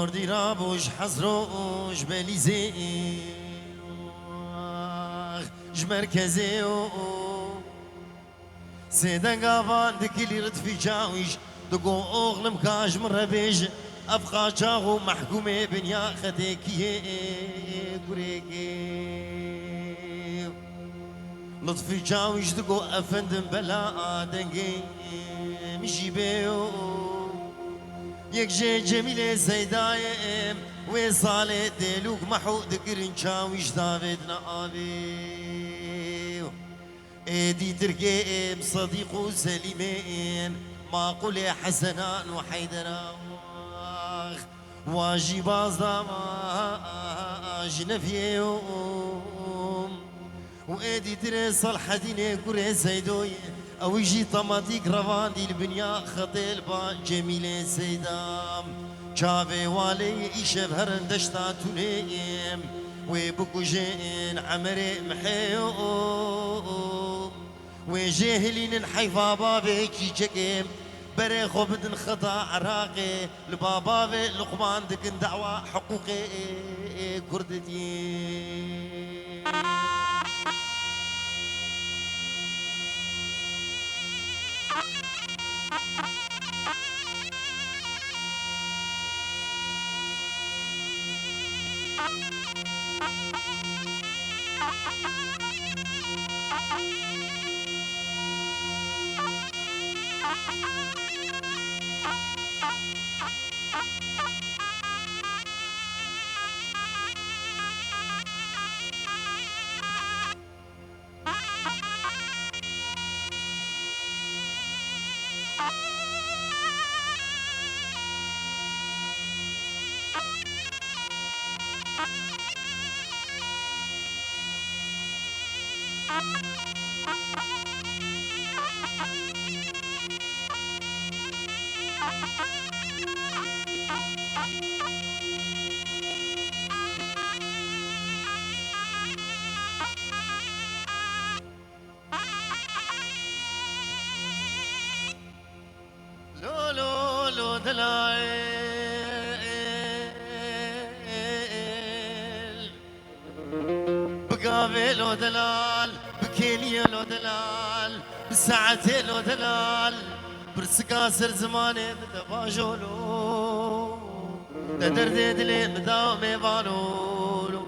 مردی را بوش حزروش بلیزی مرکزی و سیدنگ آوان دکلی ردفی جاویش دگو اغلم کاج مره بیج افقا جاغو محکومه بنیا خدیکیه گریگی لطفی جاویش دگو افندم بلا دنگی مجیبه یک جه جمیل زیدایم و سال دلوک محود گرین چاویش داوید نآبی ایدی درگیم صدیق و سلیمین معقول حسنان و حیدران واجی باز داما جنفيهم وإيدي دري صالح ديني كوري زيدوي أو يجي طماطيك روان دي البنيا خطيل بان جميل سيدام شافي والي إيشب هرن دشتا توليم وبكو جين عمري محيوم وجاهلين حيفا بابي كي جكيم بري خبدن خطا عراقي لبابا في لقمان دكن دعوة حقوقي كردتي لو دلال بقابي لو دلال بكينيا لو دلال بساعتي لو دلال برسكاسر زماني متباجولو تدردي دلي مداومي بالولو